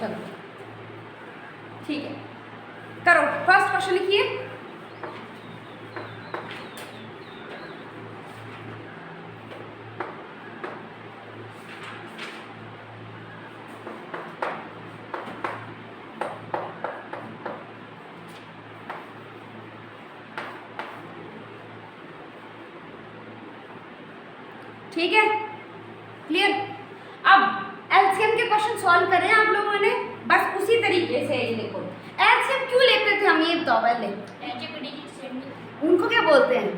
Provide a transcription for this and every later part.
चलो ठीक है, करो। फर्स्ट क्वेश्चन लिखिए। ठीक है, क्लियर। अब एलसीएम के क्वेश्चन सॉल्व कर रहे हैं आप लोगों ने, बस उसी तरीके से। ये देखो, एलसीएम क्यों लेते थे हम, ये बताओ पहले। उनको क्या बोलते हैं?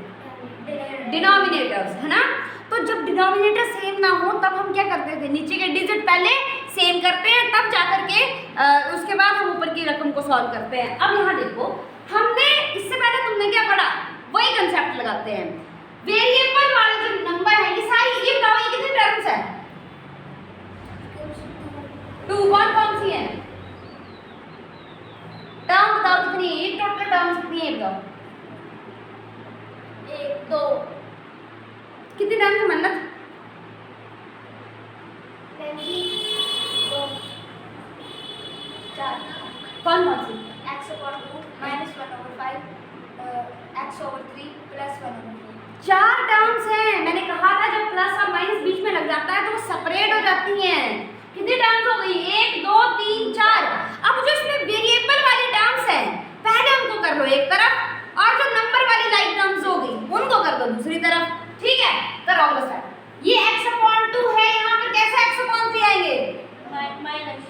डिनोमिनेटर्स, है ना। तो जब डिनोमिनेटर सेम ना हो तब हम क्या करते थे, नीचे के डिजिट पहले सेम करते हैं, तब जाकर के उसके बाद हम ऊपर की रकम को सॉल्व करते हैं। अब यहाँ देखो, हमने इससे पहले तुमने क्या पढ़ा, वही कंसेप्ट लगाते हैं। वेरिएबल वाले जो नंबर है, ये सारी, ये बताओ ये कितनी टर्म्स है? 2। कौन सी है टर्म? बताओ कितनी है, एक टोटल टर्म्स कितनी है बताओ? 1 2 कितनी टर्म्स है मन्नत? 2 4 कौन सी? x/2 -1/5 x/3 +1/4। 4 टर्म्स हैं। मैंने कहा था जब प्लस और माइनस बीच में लग जाता है तो वो सेपरेट हो जाती हैं। कितनी टर्म्स हो गई? 1 2 3 4। अब जो इसमें वेरिएबल वाली टर्म्स हैं, पहले उनको कर लो एक तरफ, और जो नंबर वाली लाइक टर्म्स हो गई उनको कर दो दूसरी तरफ। ठीक है, करो अगला स्टेप। ये x/2 है, यहाँ पर कैसे x/3 आएंगे?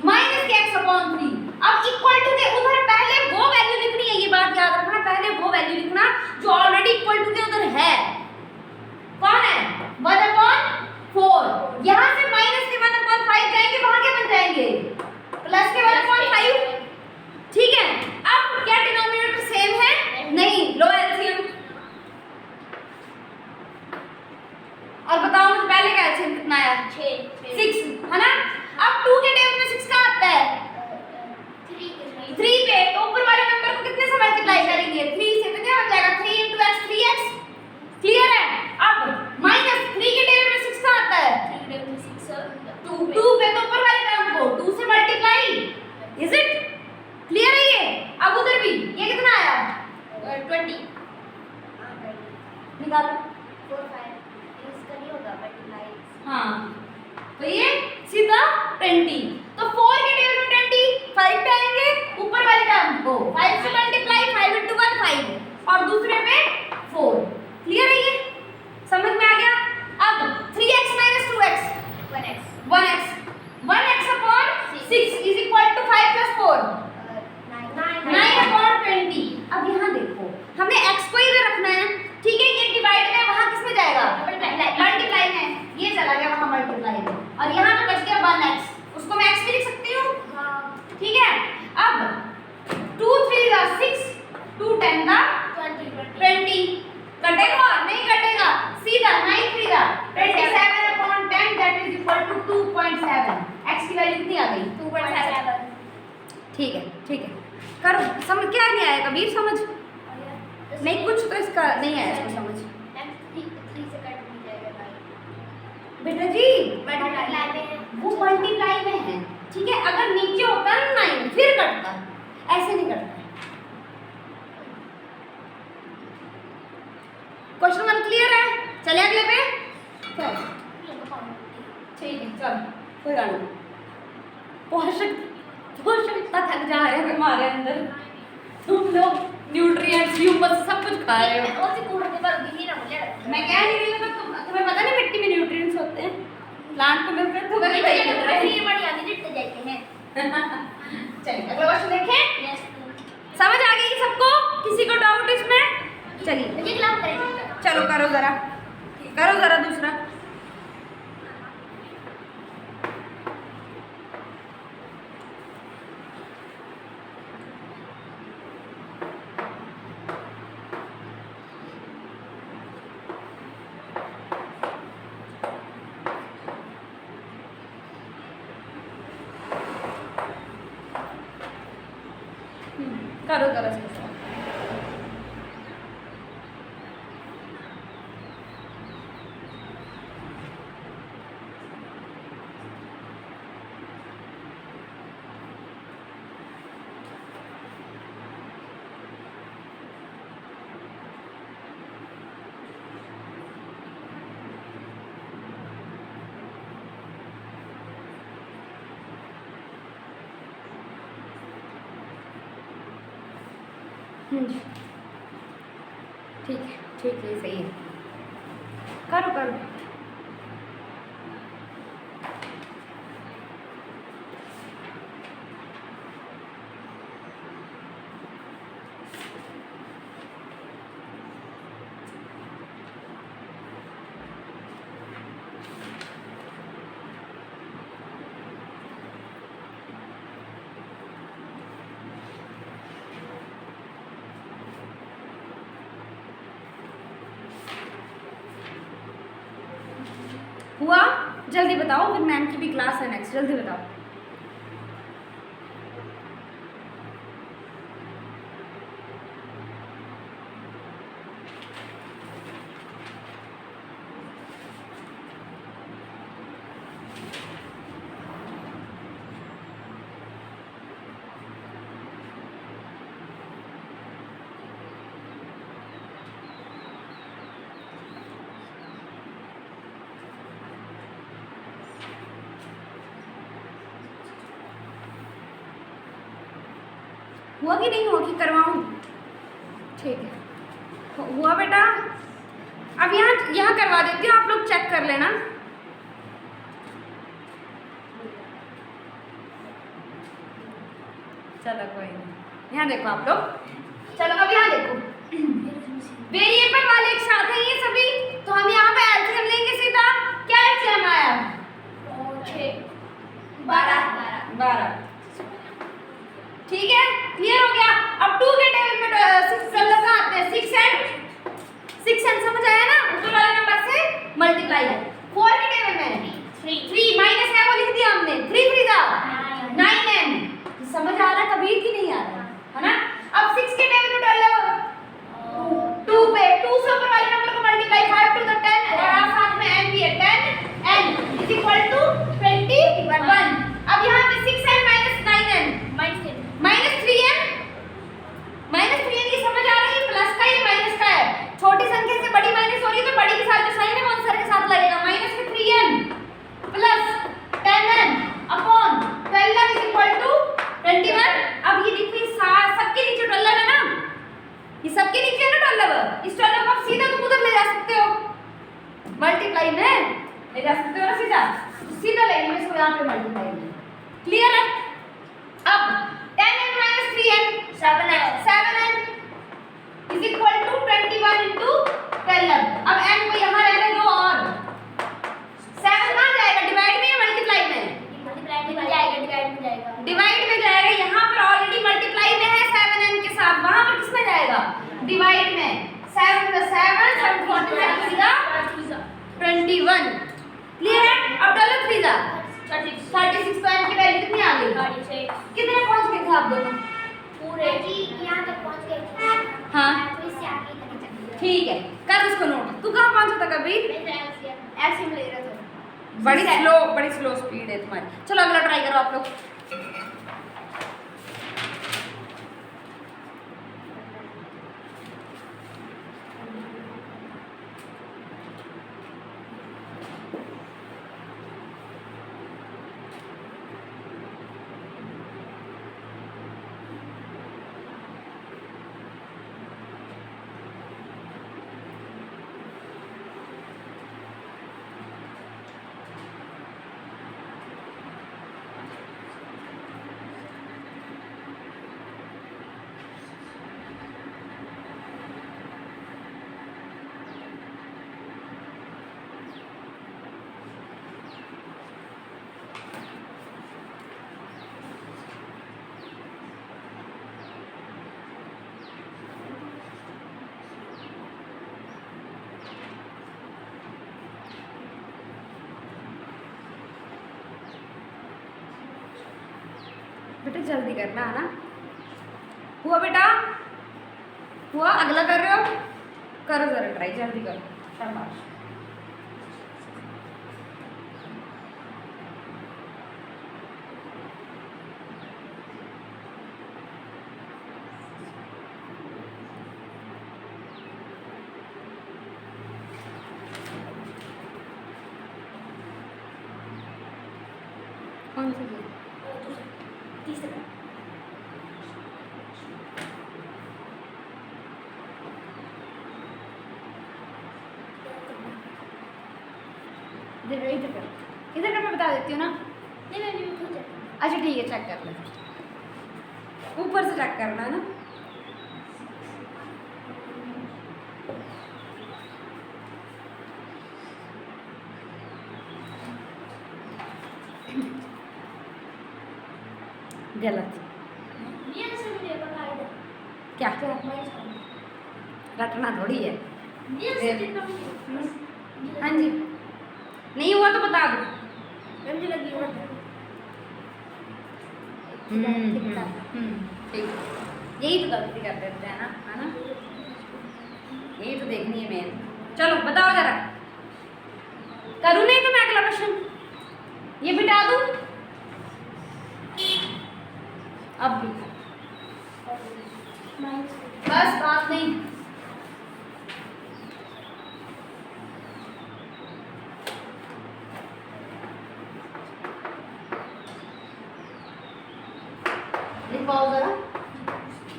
माइनस के x/3। अब इक्वल टू के उधर पहले वो वैल्यू लिखनी है, ये बात याद रखना, पहले वो वैल्यू लिखना जो ऑलरेडी इक्वल टू के उधर है। कौन है? 1/4। यहाँ से माइनस के 1/5 जाएंगे, वहां क्या बन जाएंगे? प्लस के 1/5। ठीक है, अब क्या डिनोमिनेटर सेम है? नहीं। लो एलसीएम, और बताओ मुझे पहले का एलसीएम कितना आया? 6 है ना। अब 2 के टेबल में 6 का आता है 3 पे, तो ऊपर वाले नंबर को कितने से मल्टीप्लाई करेंगे? 3 से, तो क्या बन जाएगा? 3 × x 3x। क्लियर है। अब माइनस 3 के टेबल में 6 का आता है 2 पे, तो ऊपर वाले टर्म को 2 से मल्टीप्लाई। इज इट क्लियर है ये? अब उधर भी ये कितना आया? 20 निकालो। 4 5 इसका नहीं होगा मल्टीप्लाई। हाँ, तो ये सीधा 20। तो 4 के टेबल में 20, 5 पे आएंगे, ऊपर वाले टर्म को 5 से मल्टीप्लाई, 5 × 1 5, और दूसरे पे 4। क्लियर है ये? समझ में आ गया? अब 3x - 2x 1x 1x/6 is equal to 5 + 4 9/20। अब यहाँ देखो, हमने x को इधर रखना है, ठीक है। ये डिवाइड में वहाँ किस में जाएगा? मल्टीप्लाई में। ये चला गया वहाँ मल्टीप्लाई में, और यहाँ पे बच गया 1x, उसको मैं x भी लिख सकती हूँ। ठीक है। अब 2 3 × 6, 2 10 × 20। कटेगा? नहीं कटेगा, सीधा 9 3 × 27/10 that is equal to 2.7। x की वैल्यू कितनी आ गई? 2.7। ठीक है, ठीक है, करो। समझ क्या नहीं आया कबीर? समझ नहीं, कुछ तो इसका नहीं आया इसको समझ। 3 से कट नहीं जाएगा बेटा जी मल्टीप्लाई में, वो मल्टीप्लाई में है, ठीक है। अगर नीचे होता है 9 फिर कटता, ऐसे नहीं कटता। क्वेश्चन 1 क्लियर है? चले अगले पे। चलो ठीक है, चलो कोई बात नहीं। पोषक इतना थक जा रहे हैं हमारे अंदर, तुम लोग न्यूट्रिएंट्स ह्यूमस सब कुछ खा रहे हो। मैं कह नहीं रही हूँ, तुम्हें पता नहीं मिट्टी में न्यूट्रिएंट्स होते हैं, प्लांट को मिलते हैं, तो वही चलिए अगला क्वेश्चन देखें। समझ आ गई सबको? किसी को डाउट इसमें? चलिए चलो करो जरा दूसरा। करो जरा इसको। ठीक है सही है, करो करो। हुआ? जल्दी बताओ, फिर मैम की भी क्लास है नेक्स्ट, जल्दी बताओ। हुआ कि नहीं हुआ कि करवाऊँ? ठीक है, हुआ बेटा। अब यहाँ करवा देती हूँ, आप लोग चेक कर लेना। चलो कोई नहीं, यहाँ देखो आप लोग। चलो अब यहाँ देखो, वेरिएबल वाले एक साथ हैं ये सभी, तो हम यहाँ पे एलसीएम लेंगे सीधा। क्या एलसीएम आया? 12। ठीक है, क्लियर हो गया। अब 2 के टेबल में 6 कलर कहाँ आते हैं? 6 एंड समझ आया ना, ऊपर वाले नंबर से मल्टीप्लाई है। 4 के टेबल में 3 माइनस है वो लिख दिया हमने, 3 3 जा 9 एन। समझ आ रहा कबीर की नहीं आ रहा है ना? अब 6 के टेबल में डालो 2 पे, 2 से ऊपर वाले नंबर को मल्टीप्लाई, 5 to the 10 और आप साथ में n भी है, 10 n इज इक्वल टू 21। अब यहाँ पे 6 n minus 9 n minus 3n की समझ आ रही है? प्लस का ये माइनस का है, छोटी संख्या से बड़ी माइनस हो रही है तो बड़ी के साथ जो साइन है वो आंसर के साथ लगेगा। माइनस में 3n plus 10n upon 12 is equal to 21। अब ये देखो सबके नीचे 12 है ना, ये सबके नीचे है ना 12, इस 12 को आप सीधा तो उधर ले जा सकते हो, मल्टीप्लाई में ले जा सकते हो ना सीधा ले लो इसको यहाँ पे मल्टीप्लाई में। क्लियर है? अब 10n minus 3n 7n is equal to 21 into 12। अब n को यहाँ रहने दो और 7 कहाँ जाएगा? डिवाइड में या मल्टीप्लाई में? डिवाइड में जाएगा। यहाँ पर ऑलरेडी मल्टीप्लाई में है 7n के साथ, वहाँ पर किसमें जाएगा? डिवाइड में। 7 + 7 7 47 21। क्लियर है? अब डालो 3 जा 36 तो n की वैल्यू कितनी आ गई? कितने पहुंच गए थे आप दोनों? पूरे जी यहाँ तक पहुँच गए थे। हाँ तो इससे आगे तक चली ठीक है, कर उसको नोट। तू कहाँ पहुंचा था कबीर? एलसीएम ले रहा था। बड़ी स्लो स्पीड है तुम्हारी। चलो अगला ट्राई करो आप लोग। बेटा जल्दी करना है ना। हुआ बेटा? हुआ? अगला कर रहे हो? करो जरा ट्राई, जल्दी करो। शाबाश। कौन सी? तीसरा इधर कर, इधर कर, मैं बता देती हूँ ना। नहीं मैं खुद चेक करूँ। अच्छा ठीक है, चेक कर ले, ऊपर से चेक करना है ना। गलत। ये ऐसे भी देखा था इधर। क्या क्या माइनस रटना थोड़ी है। ये ऐसे देखा मुझे। हाँ जी, नहीं हुआ तो बता दो। मुझे लगी वो ठीक, यही तो गलती कर देते हैं ना, है ना, यही तो देखनी है मेन। चलो बताओ जरा, करूँ नहीं तो मैं अगला क्वेश्चन ये बिठा दूँ। अब भी माइनस बस बात नहीं। लिखवाओ जरा।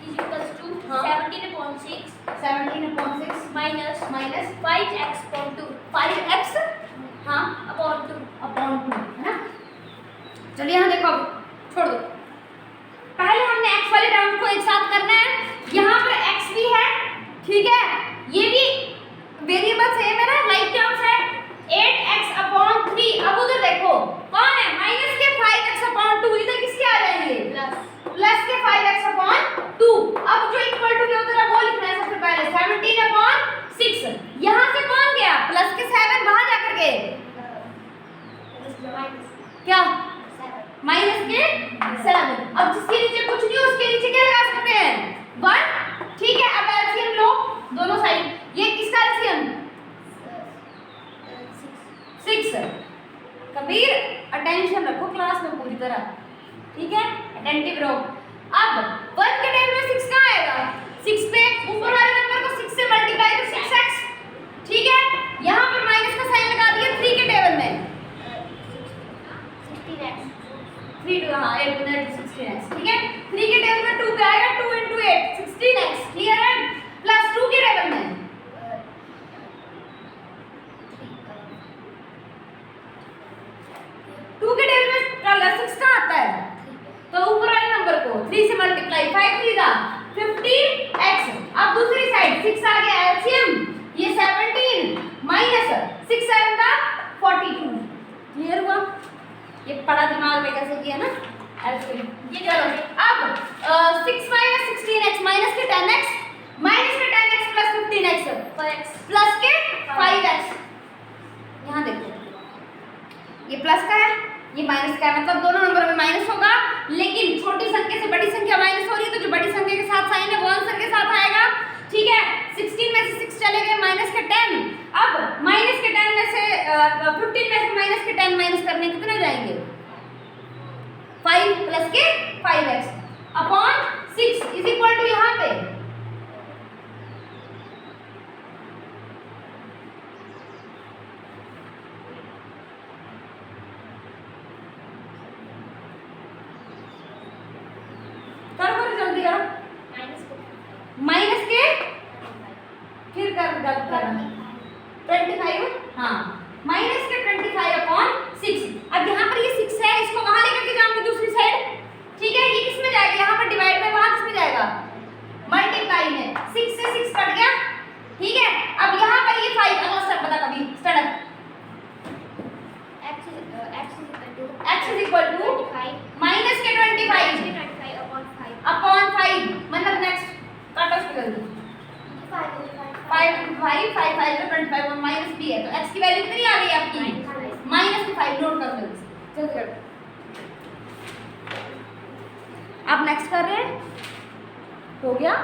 is equals to हाँ। 17/6 17/6 minus माइनस 5x/2 5x हाँ upon 2 अपॉन 2 है ना। चलिए यहाँ देखो, अब छोड़ दो। पहले हमने x वाले टर्म को एक साथ करना है। यहाँ पर x भी है, ठीक है, ये भी वेरिएबल सेम है ना, लाइक टर्म्स है। 8x/3। अब उधर देखो कौन है, माइनस के 5x/2, इधर किसके आ जाएंगे, प्लस के 5x/2। अब जो इक्वल टू के उधर है वो लिखना है सबसे पहले 17/6। यहाँ से कौन गया, प्लस के 7 वहां जाकर के क्या, माइनस के 7। अब जिसके नीचे कुछ नहीं उसके नीचे क्या लगा सकते हैं, 1, ठीक है। अब एलसीएम लो दोनों साइड, ये किसका एलसीएम 6। कबीर अटेंशन रखो क्लास में पूरी तरह, ठीक है, अटेंटिव रहो। अब 1 के टेबल में 6 कहाँ आएगा, 6 पे ऊपर वाले नंबर को 6 से मल्टीप्लाई तो 6x, ठीक है। यहाँ पर माइनस का साइन लगा दिया 3 के टेबल में, 3 टू हाँ 8 16x, ठीक है। 3 के टेबल में 2 पे आएगा 2 × 8 16x, क्लियर है। प्लस 2 के टेबल में 2 के टेबल में 6 कहाँ आता है, तो ऊपर वाले नंबर को 3 से मल्टीप्लाई 5 3 का 15x। अब दूसरी साइड 6 आ गया एलसीएम, ये 17 माइनस 6 7 का 42, क्लियर हुआ। ये पढ़ा दिमाग में कैसे किया ना एलसीएम। ये चलो अब 6 माइनस 16x माइनस के 10x माइनस के 10x प्लस 15x प्लस के 5x। यहाँ देखो ये प्लस का है, ये माइनस का है, मतलब दोनों नंबर में माइनस होगा, लेकिन छोटी संख्या से बड़ी संख्या माइनस हो रही है तो जो बड़ी संख्या के साथ साइन है वो आंसर के साथ आएगा, ठीक है। 16 में से 6 चले गए, माइनस के 10। अब माइनस के 10 में से 15 में से माइनस के 10 माइनस करने कितने हो जाएंगे, 5 प्लस के 5x upon 6 is equal to यहाँ पे जल्दी करो, माइनस के फिर कर गलत करना 25, हाँ माइनस के 25 अपॉन 6। अब यहाँ पर ये 6 है, इसको वहां लेकर के जाऊंगी दूसरी साइड, ठीक है। ये किस में जाएगा, यहाँ पर डिवाइड में, वहां किस में जाएगा, मल्टीप्लाई में। 6 से 6 कट गया, ठीक है। अब यहाँ पर ये 5 अगला स्टेप बता कभी start. x is equal to minus के 25 अपॉन 5, मतलब नेक्स्ट काटो इसको जल्दी। 5 25 और माइनस भी है तो x की वैल्यू कितनी आ गई आपकी, माइनस के 5। नोट कर लो जल्दी कर। आप नेक्स्ट कर रहे हैं, हो गया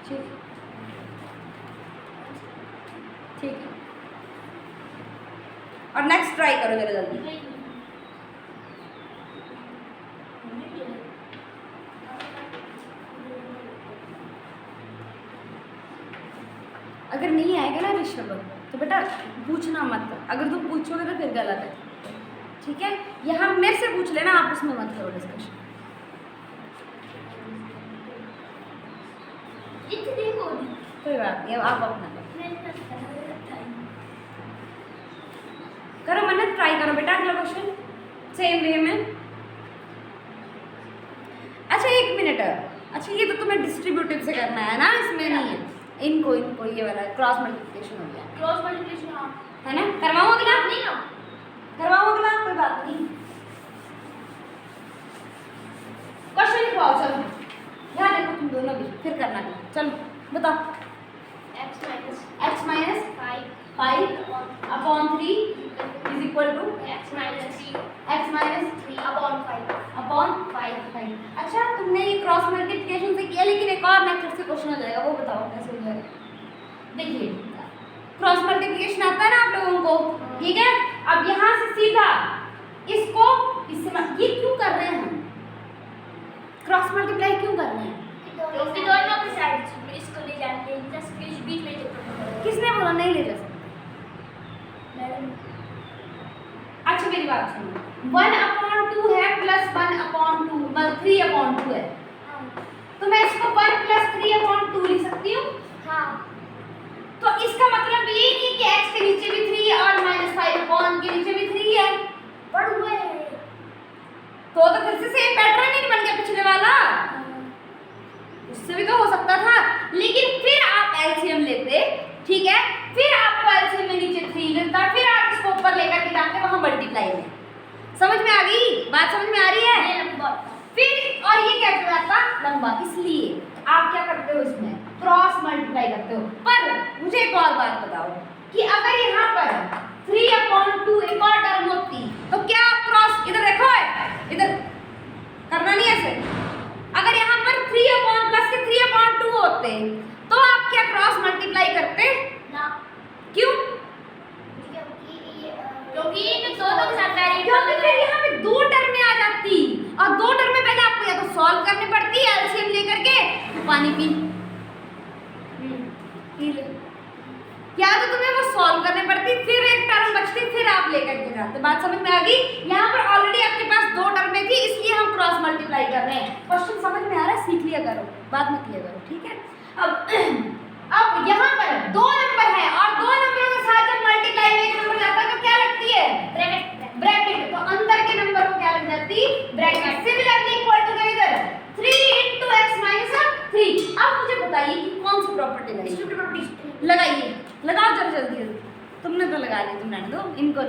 ठीक, ठीक है। और नेक्स्ट ट्राई करो जरा जल्दी। अगर नहीं आएगा ना ऋषभ तो बेटा पूछना मत, अगर तुम पूछोगे तो फिर गलत है, ठीक है। यहाँ मेरे से पूछ लेना, आप उसमें मत करो डिस्कशन। देखो कोई बात नहीं, अब आप अपना करो मन्नत, ट्राई करो बेटा अगला क्वेश्चन सेम वे में। अच्छा एक मिनट, अच्छा ये तो तुम्हें डिस्ट्रीब्यूटिव से करना है ना, इसमें नहीं है। इनको ये वाला क्रॉस मल्टीप्लिकेशन हो गया, क्रॉस मल्टीप्लिकेशन हाँ है ना। करवाओ अगला, नहीं ना, करवाओ अगला, कोई बात नहीं। क्वेश्चन लिखवाओ, चलो ध्यान देखो तुम दोनों भी, फिर करना है। चलो बताओ। x minus 5 upon 3 is equal to x minus 3 upon 5 upon 5। अच्छा तुमने ये क्रॉस मल्टीप्लिकेशन से किया, लेकिन एक और मेथड से क्वेश्चन हो जाएगा, वो बताओ कैसे हो जाएगा। देखिए क्रॉस मल्टीप्लिकेशन आता है ना आप लोगों को, ठीक है। अब यहाँ से सीधा इसको इससे ये क्यों कर रहे हैं हम, क्रॉस मल्टीप्लाई क्यों कर रहे हैं? क्योंकि दोनों की साइड इसको ले जाते हैं, जस्ट बीच में जो किसने बोला नहीं ले जा सकते? मैडम। अच्छा मेरी बात सुनो, 1/2 है प्लस 1/2 मतलब 3/2 है, तो मैं इसको 1 + 3/2 लिख सकती हूँ। हाँ तो इसका मतलब ये नहीं कि x के नीचे भी 3 और -5 के नीचे भी 3 है, पढ़ हुए तो फिर से सेम पैटर्न ही बन गया पिछले वाला, उससे भी तो हो सकता था। लेकिन फिर आप एलसीएम लेते, ठीक है, फिर आपको एलसीएम में नीचे 3 मिलता, फिर आप इसको ऊपर लेकर के जाते वहां मल्टीप्लाई में। समझ में आ गई बात, समझ में आ रही है? फिर और ये क्या कहलाता लंबा, इसलिए आप क्या करते हो इसमें क्रॉस मल्टीप्लाई करते हो। पर मुझे एक और बात बताओ कि अगर यहाँ पर 3/2 एक और टर्म होती तो क्या आप क्रॉस, इधर देखो इधर करना नहीं ऐसे, अगर यहाँ पर 3 प्लस के 3/2 होते तो आप क्या क्रॉस मल्टीप्लाई करते ना, क्यों? क्योंकि इन दोनों के साथ वेरी क्योंकि फिर यहाँ पे 2 टर्में आ जाती, और 2 टर्में पहले आपको या तो सॉल्व करनी पड़ती है एलसीएम लेकर के, पानी पी ले, या तो तुम्हें वो सॉल्व करनी पड़ती, फिर एक टर्म बचती, फिर आप लेकर के जाते। बात समझ में आ गई? यहाँ पर ऑलरेडी आपके पास 2 टर्में थी, इसलिए हम क्रॉस मल्टीप्लाई कर रहे हैं। क्वेश्चन समझ में आ रहा है? सीख लिया करो, बाद में किया करो, ठीक है। अब यहाँ पर 2 नंबर है और 2 नंबरों के साथ जब मल्टीप्लाई में एक नंबर जाता है तो क्या लगती है? ब्रैकेट। तो अंदर के नंबर को क्या लग जाती? ब्रैकेट। सिमिलरली इक्वल टू इधर 3 × x - 3। अब मुझे बताइए कि कौन सी प्रॉपर्टी लगाइए, लगाओ जरा जल्दी। तुमने तो लगा ली, तुम रहने दो, इनको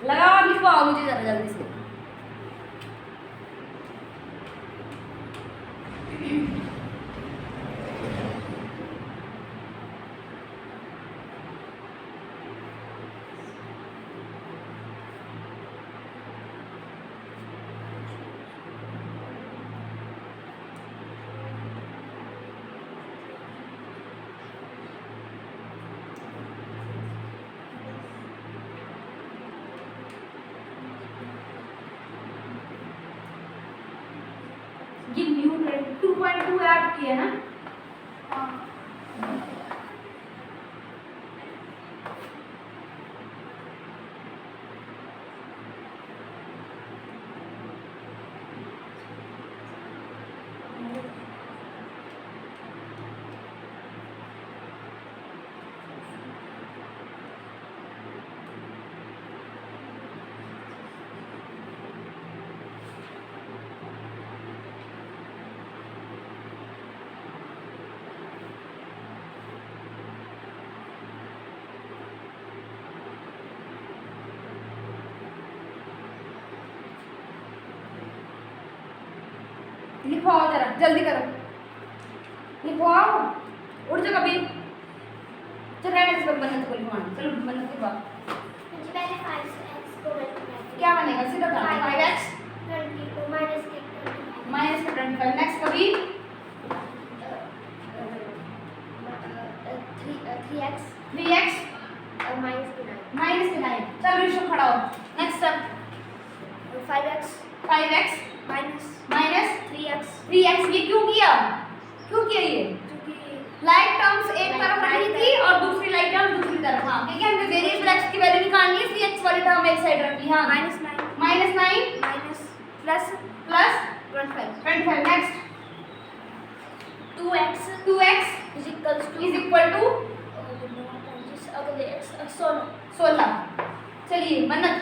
लगाओ और लिखवाओ मुझे जरा जल्दी से। ये न्यू 2.2 ऐड किया ना, लिखवाओ जरा जल्दी करो, लिखवाओ, उठ जाओ कभी। चल रहने से मन्नत को लिखवाना, चलो मन्नत के बाद पहले 5x को मल्टीप्लाई क्या बनेगा? सीधा 5x माइनस के 25। नेक्स्ट कभी 3x माइनस के 9। चल ऋषभ खड़ा हो। Next step 5x minus 3x। ये क्यों किया? ये लाइक टर्म्स एक तरफ रखी थी और दूसरी लाइक टर्म दूसरी तरफ। हाँ ठीक है, हमें वेरिएबल x की वैल्यू निकालनी है, इसलिए x वाली टर्म एक साइड रखी। हाँ -9 plus 25। Next 2x 2x is equals to is equal to अगले x 16 16। चलिए मन्नत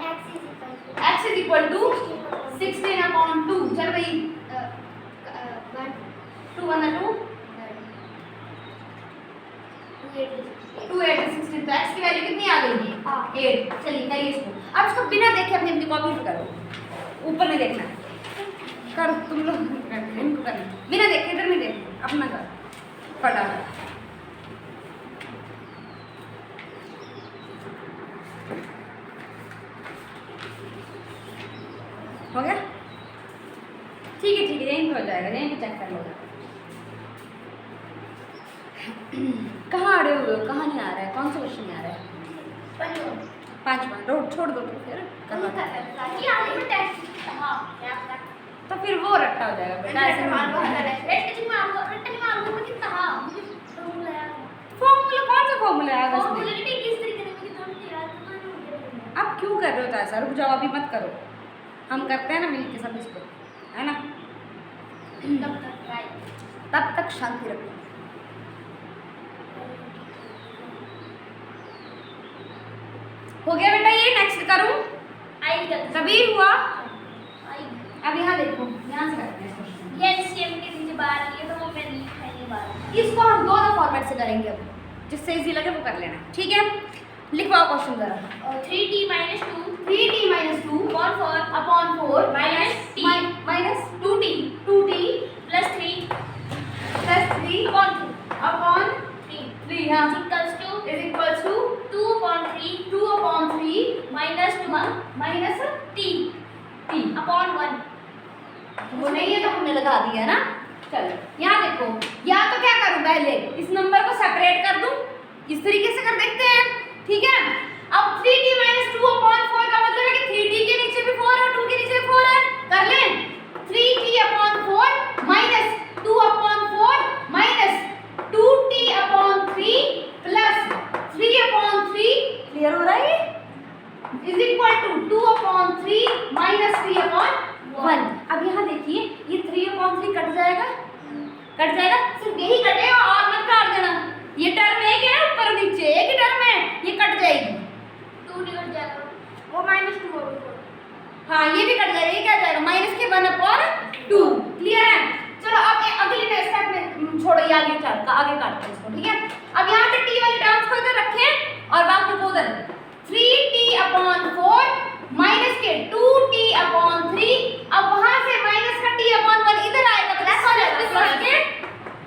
x इज इक्वल टू 16/2। चल भाई 2 1 2 2 8 16। तो x की वैल्यू कितनी आ गई? 8। चलिए करिए इसको। अब इसको बिना देखे अपनी अपनी कॉपी पे करो, ऊपर नहीं देखना। करो तुम लोग, इनको करना बिना देखे, इधर नहीं देखना, अपना कर फटाफट। हो गया? ठीक है यहीं पे हो जाएगा, यहीं पे चेक कर लो। कहाँ अड़े हुए हो? कहाँ नहीं आ रहा है? कौन सा क्वेश्चन नहीं आ रहा है? 5 रोड छोड़ दो तो फिर तो फिर वो रट्टा हो जाएगा बेटा। ऐसे फॉर्मूला कौन सा फॉर्मूला है? आप क्यों कर रहे हो? तो ऐसा रुक जाओ, अभी मत करो, हम करते हैं ना मिलके सब इसको, है ना? तब तक शांति रखो। हो गया बेटा ये? नेक्स्ट करूं? कबीर हुआ? अब यहाँ देखो, यहाँ से करते हैं क्वेश्चन। ये एचसीएम के नीचे बाहर ये तो मैं लिखा नहीं बाहर। इसको हम दोनों फॉर्मेट से करेंगे, अब जिससे इजी लगे वो कर लेना, ठीक है? लिखवाओ क्वेश्चन जरा। 3t minus 2 3t minus 2 upon 4 minus t minus 2t 2t plus 3 upon 3 हाँ is equals to 2 upon 3 2 upon 3 minus 2 minus t t upon 1। वो नहीं है तो हमने लगा दिया ना। चलो यहाँ देखो, या तो क्या करूँ, पहले इस नंबर को सेपरेट कर दूँ, इस तरीके से कर देखते हैं, ठीक है? अब 3t minus 2 upon 4 का मतलब है कि 3t के नीचे भी 4 और 2 के नीचे भी 4 है। कर लें 3t upon 4 minus 2 upon 4 minus 2t upon 3 plus 3 upon 3। Clear हो रहा है? Is equal to 2 upon 3 minus 3 upon 1। अब यहाँ देखिए, ये 3 upon 3 कट जाएगा, सिर्फ यही कटेगा और मत काट देना। ये टर्म एक है, ऊपर और नीचे एक ही टर्म है, ये कट जाएगी। 2 निकल जाएगा, वो -2 होगा। हाँ ये भी कट जाएगा, ये क्या जाएगा? माइनस के 1/2। क्लियर है? चलो अब अगले स्टेप में छोड़ो, ये आगे काटते हैं इसको, ठीक है? अब यहाँ पे t वाली टर्म्स को इधर रखें और बाकी को उधर। 3t upon 4 माइनस के 2t upon 3। अब वहां से माइनस का t upon 1 इधर आएगा, प्लस हो जाएगा, प्लस के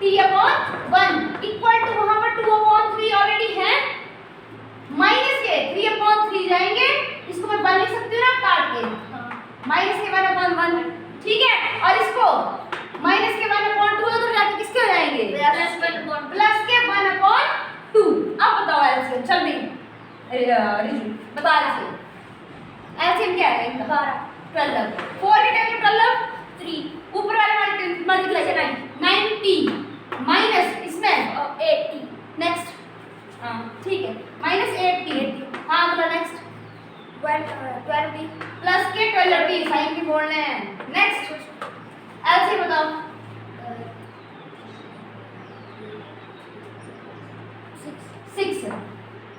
t upon 1 इक्वल टू वहां पर 2 upon 3 ऑलरेडी है, माइनस के 3 upon 3 जाएंगे, इसको मैं 1 लिख सकती हूँ ना काट के, माइनस के 1 upon 1, ठीक है? और इसको माइनस के 1 upon 2 उधर जाके किसके हो जाएंगे? प्लस के 1 upon 2। अब बताओ एलसीएम, चल नहीं रिजू बता रही एलसीएम क्या है इनका? 12। 4 के टाइम 12 3 ऊपर वाले मल्टीप्लाई 90 माइनस इसमें 80। नेक्स्ट हाँ ठीक है, माइनस 80 हाँ अगला नेक्स्ट 12t प्लस के 12t साइन की बोलने हैं। नेक्स्ट एलसीएम बताओ। 6।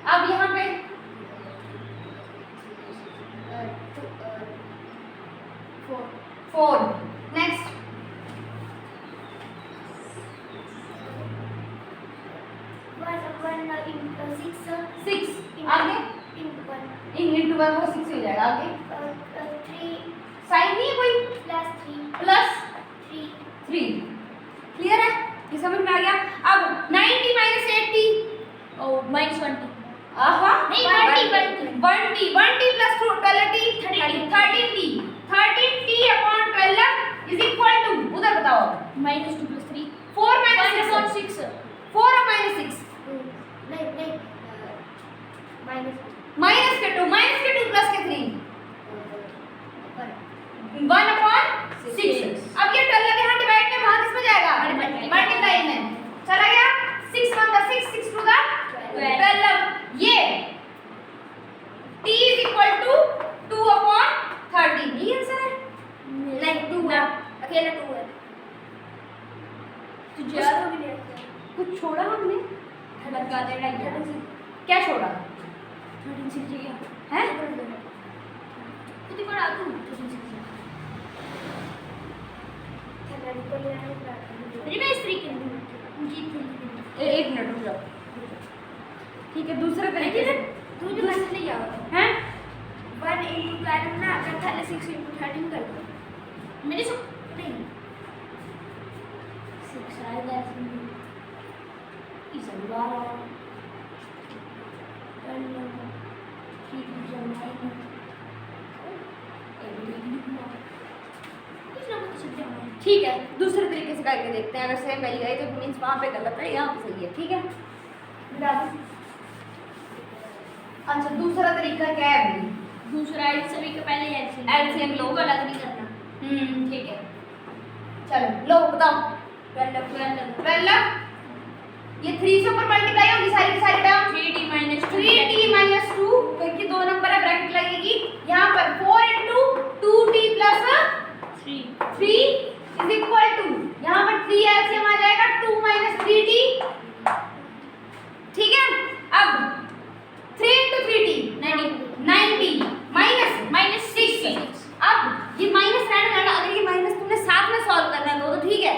अब यहाँ पे 4 नेक्स्ट 6 आगे इनटू 1 वो 6 हो जाएगा। आगे 3 साइन नहीं है कोई, प्लस 3। क्लियर है? ये समझ में आ गया? अब 90 माइनस 80 -20। आहा नहीं 1t 1t plus 12t 13t 13t upon 12 is equal to उधर बताओ -2 + 3 4 minus 6 4 और minus 6 नहीं माइनस के 2 प्लस के 3 1 upon 6। अब ये 12 यहाँ डिवाइड में वहाँ किस में जाएगा? मल्टीप्लाई में चला गया। 6 1 का 6 6 2 का 12। ये t is equal to 2 upon 13। ये आंसर है? नहीं 2 है, अकेला 2 है। छोड़ा हमने? लगा देना यार क्या छोड़ा 13 सीख गया है? खुद ही पढ़ा तू 13 सीख गया मेरी मैं इस तरीके से एक मिनट रुक जाओ। ठीक है, दूसरे तरीके से तू जो मैसेज नहीं आओ हैं 1 into 12 ना अगर था 6 into 13 कर दो मेरे से नहीं 6 आएगा इस बार ठीक है, दूसरे तरीके से करके देखते हैं। अगर सेम वैल्यू आई तो मीन्स वहाँ पे गलत है, यहाँ पे सही है। ठीक है, मिला दो। अच्छा, दूसरा तरीका क्या है अभी? दूसरा इन सभी के पहले एलसीएम लो, गलत नहीं करना ठीक है। चलो लो बताओ। 12 ये 3 से ऊपर मल्टीप्लाई होगी सारी की सारी टर्म 3t - 2 क्योंकि 2 नंबर है, ब्रैकेट लगेगी यहाँ पर 4 into 2t plus 3 is equal to यहाँ पर 3 एलसीएम आ जाएगा 2 - 3t। ठीक है, अब 3 into 3t 90 minus 6। अब ये माइनस रहने वाला, अगर ये माइनस तुमने साथ में सॉल्व करना है तो ठीक है,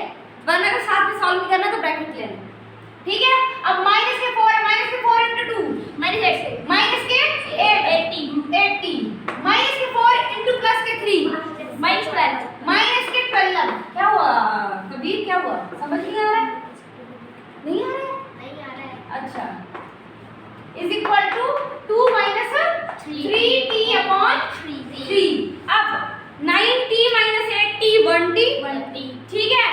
वरना अगर साथ में सॉल्व नहीं करना तो ब्रैकेट लेना। ठीक है, अब माइनस के 4 है, माइनस के 4 into 2 माइनस के 80 माइनस के 4 into प्लस के 3 माइनस के 12। क्या हुआ कबीर, क्या हुआ? समझ नहीं आ रहा है? नहीं आ रहा है? अच्छा, is equal to 2 - 3t upon 3। अब 9t - 8t 1t। ठीक है,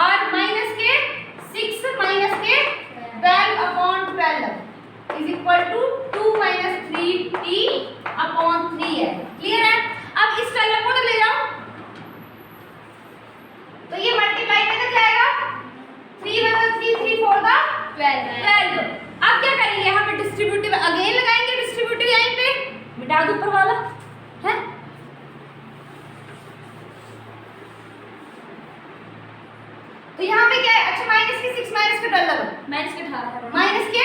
और माइनस के 6 माइनस के 12 upon 12 is equal to 2 - 3t upon 3 है। क्लियर है? अब इस 12 को तो ले जाओ तो ये मल्टीप्लाई में जाएगा 3 - 3 3 4 का 12। अब क्या करेंगे, हम डिस्ट्रीब्यूटिव अगेन लगाएंगे, डिस्ट्रीब्यूटिव यहीं पे मिटा दो ऊपर वाला है। तो यहाँ पे क्या है? अच्छा, माइनस के 6 माइनस के 12 माइनस के 18 माइनस के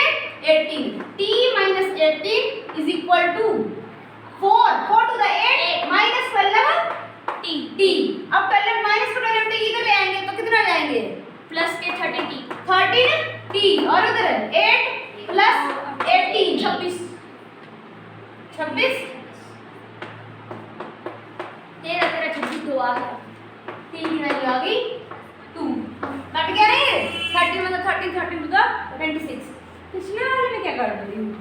18 t - 18 is equal to 4 to the 8 minus 12 t। अब 12 माइनस को 12 t इधर ले आएंगे तो कितना ले आएंगे? प्लस के 13t 13t और उधर 8 प्लस 18 26 तेरा 26 2 आ गया 3 की वैल्यू आ गई 2। कट गया नहीं? 30 मतलब 13 to the 26। पिछले वाले में क्या कर रही हूँ?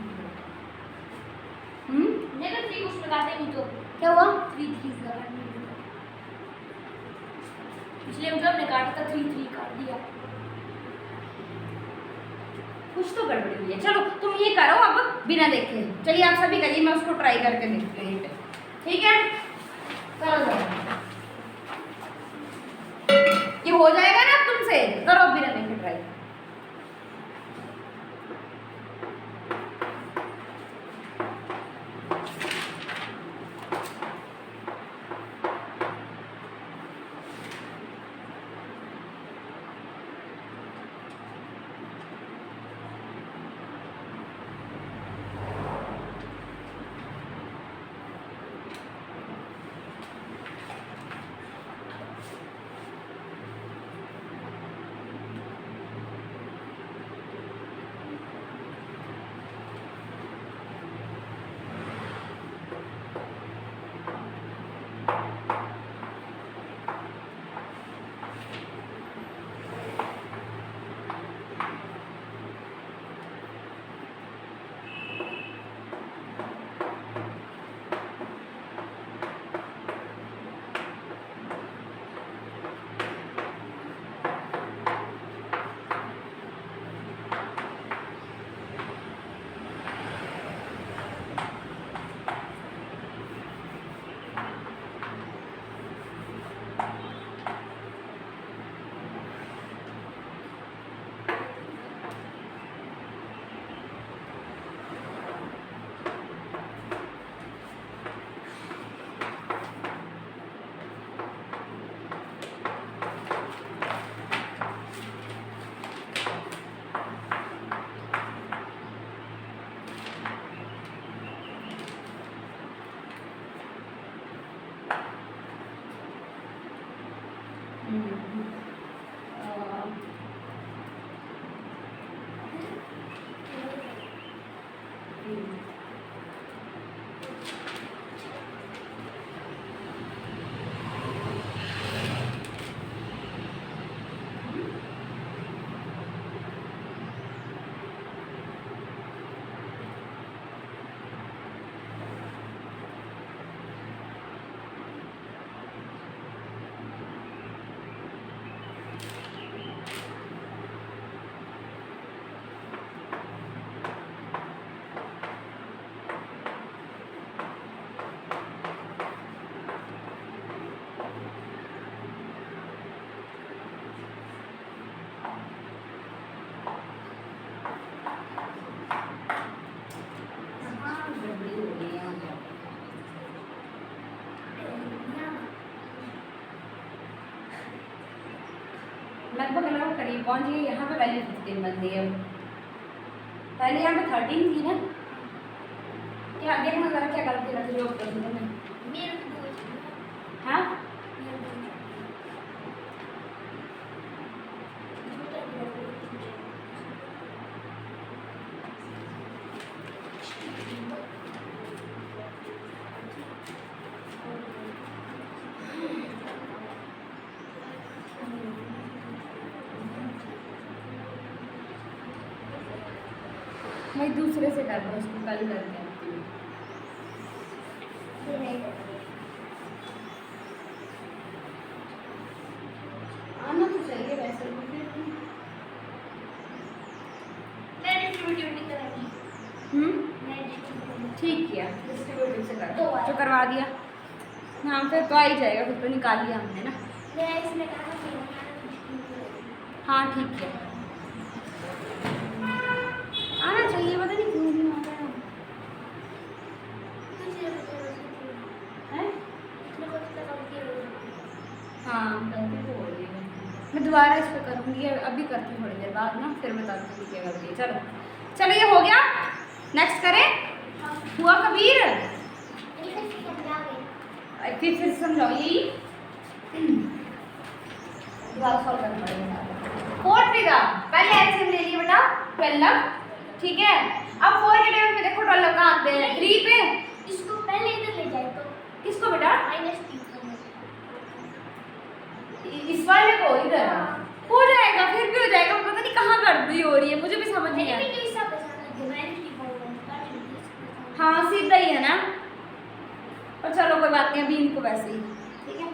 मैं तो 3 कुछ लगाते नहीं तो क्या हुआ? 3 लगाते पिछले मतलब ने काटा था 3 काट दिया। कुछ तो गड़बड़ी हुई है। चलो तुम ये करो अब बिना देखे। चलिए आप सभी करिए, मैं उसको ट्राई करके देखती हूँ। ठीक है, करो जरा। ये हो जाएगा ना तुमसे? करो बिना देखे ट्राई। लगभग करीब पहुंच गए। यहाँ पे वैल्यू 15 बन गई। अब पहले यहाँ पे 13 थी ना, क्या देखना जरा क्या गलती रखी जो प्रश्न में। मेरे को दो हाँ मैं दूसरे से कर रहा हूँ, उसको कल करके आती हूँ। आना तो चाहिए वैसे भी। मैं डिस्ट्रीब्यूटिव नहीं करेंगी। मैं डिस्ट्रीब्यूटिव ठीक किया, डिस्ट्रीब्यूटिव से कर दो बार। जो करवा दिया। हाँ फिर तो आ ही जाएगा, फिर तो निकाल लिया हमने ना। मैं इसमें कहा कि मैं डिस्ट्रीब्यूटिव हाँ ठीक है, आना चाहिए, पता नहीं क्यों नहीं आता है। हैं? हाँ गलती तो हो रही है। मैं दोबारा इस पर करूँगी, अभी करती हूँ थोड़ी देर बाद ना, फिर बताती हूँ क्या करती है। चलो चलो ये हो गया, नेक्स्ट करें। हुआ कबीर, फिर से समझाओ यही दोबारा सॉल्व करना पड़ेगा। 4 ट्रिगा पहले एलसीएम ले लिए बेटा 12, ठीक है। अब 4 के टेबल में देखो 12 कहाँ आते हैं, 3 पे। इसको पहले इधर ले जाए तो किसको बेटा, -3 इस वाले को इधर हो जाएगा, फिर भी हो जाएगा। पता नहीं कहाँ गड़बड़ी हो रही है, मुझे भी समझ नहीं आ रही। हाँ सीधा ही है ना, पर चलो कोई बात नहीं, अभी इनको वैसे ही ठीक है।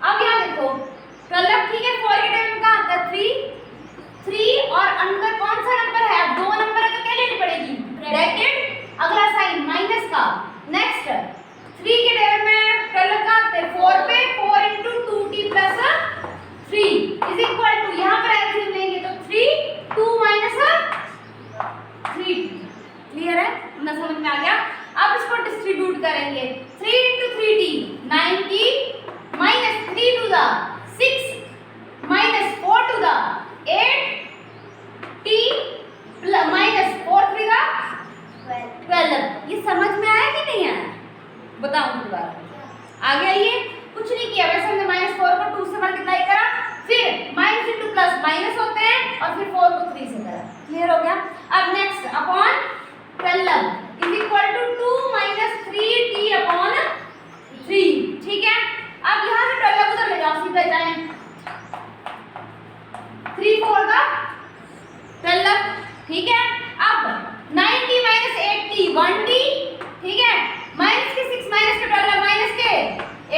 अब यहाँ देखो 12, ठीक है। 4 के टेबल में कहाँ आता है 3 और अंदर कौन सा नंबर है, अब 2 नंबर है तो क्या लेनी पड़ेगी, ब्रैकेट, अगला साइन माइनस का। नेक्स्ट 3 के टेबल में 12 का आते हैं 4 पे, 4 × 2t + 3 इज इक्वल टू, यहाँ पर एलसीएम लेंगे तो 3 2 - 3। क्लियर है ना, समझ में आ गया। अब इसको डिस्ट्रीब्यूट करेंगे, 3 × 3t 90 -3 to the 6 -4 to the 8t -4 3 का 12। ये समझ में आया कि नहीं आया, बताऊं दोबारा। आगे आइए, कुछ नहीं किया वैसे, हमने -4 को 2 से मल्टीप्लाई करा, फिर माइनस इंटू प्लस माइनस होते हैं, और फिर 4 को 3 से करा। क्लियर हो गया। अब next upon 12 is equal to 2 - 3t upon 3, ठीक है। अब यहाँ से 12 उधर ले जाओ, सीधा जाएं, 3 4 का 12, ठीक है। अब 90 - 80 1t, ठीक है। माइनस के 6 माइनस के 12 माइनस के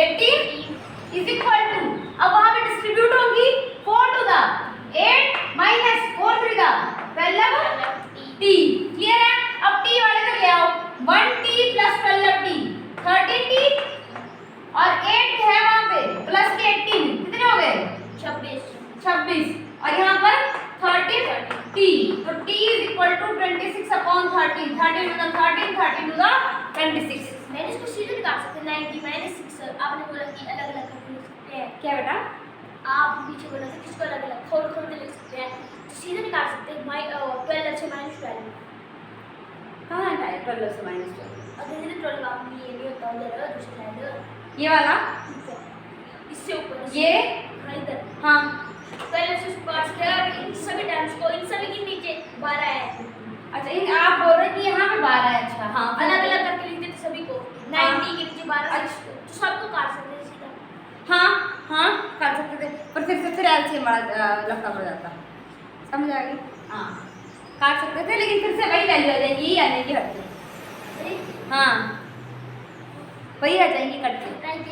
18 इज इक्वल टू, अब वहां पे डिस्ट्रीब्यूट होंगी 4 to the 8 -4 3 का 12t। क्लियर है। अब t वाले को ले आओ, 1t + 12t 13t, और 8 है वहां पे प्लस के 18 कितने हो गए 26, और यहाँ पर 13t, तो t is equal to 26 upon 13, 13 मतलब 13 13 to the 26। मैंने इसको सीधे निकाल सकते 90 - 6। आपने बोला कि अलग अलग करके लिख सकते हैं, क्या बेटा, आप पीछे बोला था किसको अलग अलग खोल खोल के लिख सकते हैं, तो सीधे निकाल सकते हैं 12 से -12। कहाँ है 12 से -12, और धीरे धीरे 12 आप ये नहीं होता उधर दूसरी साइड, ये वाला, इससे ऊपर ये हाँ इधर, हाँ 12 से ऊपर से इन सभी टर्म्स को, इन सभी के नीचे 12 है। अच्छा, इन आप बोल रहे कि यहाँ पे 12 है। अच्छा हाँ, अलग अलग करके लिख देते सभी को, 90 के नीचे 12 तो सबको काट सकते हैं सीधा। हाँ हाँ कर सकते थे, पर फिर एलसीएम बड़ा लफड़ा पड़ जाता, समझ आ गई। हाँ काट सकते थे, लेकिन फिर से वही वैल्यू आ जाएगी, यही आने की हद से। हाँ वही आ जाएंगी कट के।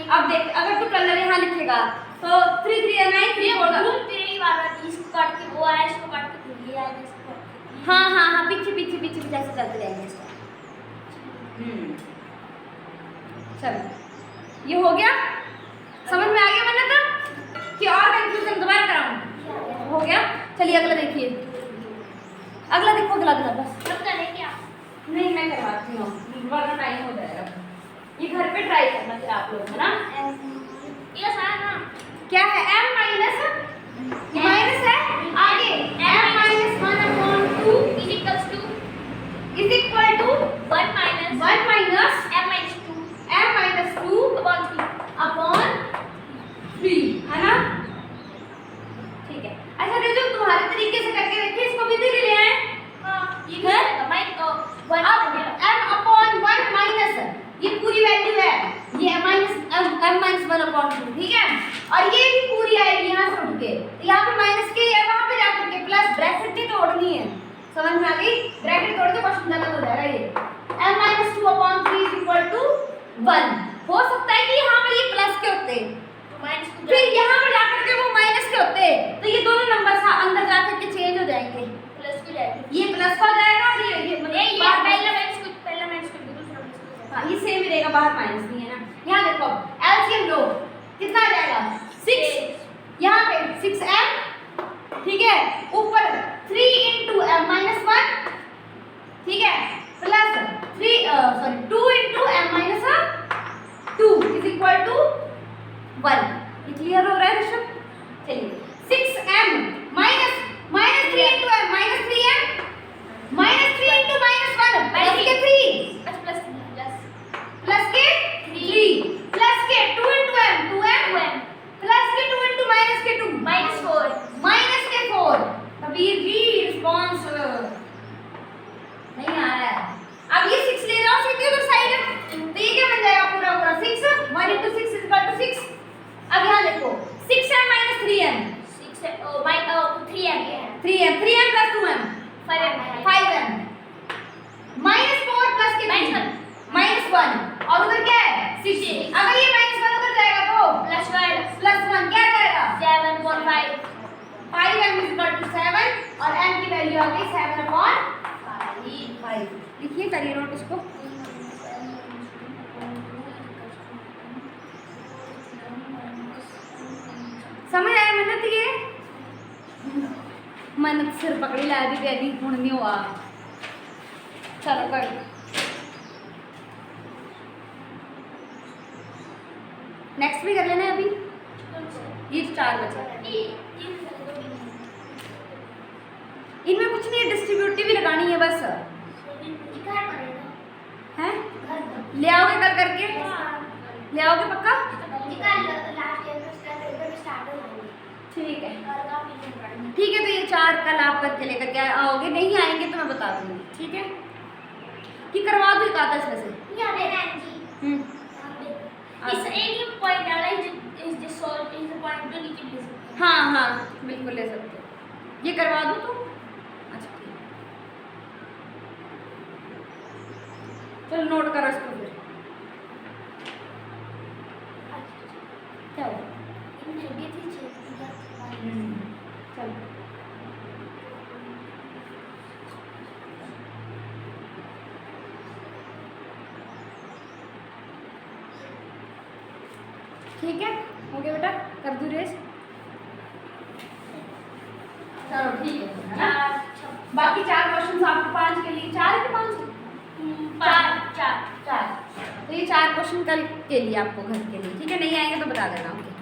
अब देख, अगर तू कलर यहाँ लिखेगा तो 3 3 9 3 4 घूमते ही वाला, इसको काट के वो आया, इसको काट के फिर ये आया, इसको काट के हाँ हाँ हाँ, पीछे पीछे पीछे पीछे ऐसे चलते जाएंगे इसका। चलो ये हो गया, समझ में आ गया वरना था कि और कंफ्यूजन दोबारा कराऊं। हो गया, चलिए अगला देखिए, अगला देखो, अगला अगला बस सब करने क्या नहीं मैं करवाती हूँ, वरना टाइम हो जाएगा। ये घर पे ट्राई करना फिर आप लोग, है ना। ये सारा ना क्या है m - माइनस है आगे m minus 1 upon 2 is equals to is equal to 1 minus m minus 2 2 upon 3. upon 3 है ना। ठीक है, अच्छा रिजु तुम्हारे तरीके से करके देखिए, इसको भी धीरे ले आए। हाँ, ये भी है? आएगा। अब m upon 1 माइनस ये पूरी वैल्यू है, ये m minus 1 upon 2, ठीक है, और ये भी पूरी आएगी यहाँ से उठ के, यहाँ पे माइनस के या वहाँ पे जाकर के प्लस, ब्रैकेट नहीं तोड़नी है, समझ में आ गई? ब्रैकेट तोड़ के क्वेश्चन गलत हो जाएगा। ये m minus 2 upon 3 is equal to 1। हो सकता है कि यहाँ पर ये प्लस के होते, फिर यहाँ पर जाकर के वो माइनस के होते, तो ये दोनों नंबर अंदर जाकर के चेंज हो जाएंगे, प्लस को जाएगा। ये प्लस का हो जाएगा और ये पहला माइनस को दूसरा माइनस को। हाँ, ये सेम ही रहेगा, बाहर माइनस नहीं है ना। यहाँ देखो एलसीएम लो, कितना आ जाएगा 6, यहाँ पे 6m, ठीक है, ऊपर 3 into m minus 1, ठीक है, plus 2 into m minus 2 is equal to 1। ये क्लियर हो रहा है ऋषभ? चलिए 6m minus 3 into m minus 3m minus 3 into minus 1 plus के 3 प्लस के 3 प्लस के 2 into m 2m प्लस के 2 into माइनस के 2 -4 माइनस के 4। कबीर जी रिस्पांस नहीं आ रहा है। अब ये 6 ले रहा हूँ सीधे उधर साइड, तो ये क्या बन जाएगा पूरा 6 1 into 6 is equal to 6। अब यहाँ देखो 6m minus 3m 3m plus 2m 5m minus 4 plus के minus 1 और उधर क्या है 6। अगर ये minus 1 उधर जाएगा तो plus 1 क्या जाएगा 7.5 5m is equal to 7 और m की वैल्यू आ गई 7/5। लिखिए, करिए नोट इसको। समझ आया मेहनत? ये मेहनत सिर पकड़ी ला दी तेरी हुण नहीं हुआ। चलो कर नेक्स्ट भी कर लेना है अभी, ये 4 बचे। इनमें कुछ नहीं है, डिस्ट्रीब्यूटिव भी लगानी है बस। हैं ले आओगे कल करके? ले आओगे पक्का? ठीक है ठीक है, तो ये 4 कल आप करके लेकर के आओगे, नहीं आएंगे तो मैं बता दूंगी, ठीक है? कि करवा दो एक आधा इसमें से। हाँ हाँ बिल्कुल ले सकते हो, ये करवा दो तो। अच्छा ठीक, चलो नोट करो इसको फिर। क्या हुआ? चलो ठीक है, हो गया बेटा, कर दूँ रेस? चलो ठीक है ना। बाकी 4 क्वेश्चन आपको 5 के लिए 4 के 5 4 तो ये 4 क्वेश्चन कल के लिए आपको घर के लिए, ठीक है? नहीं आएंगे तो बता देना। ओके।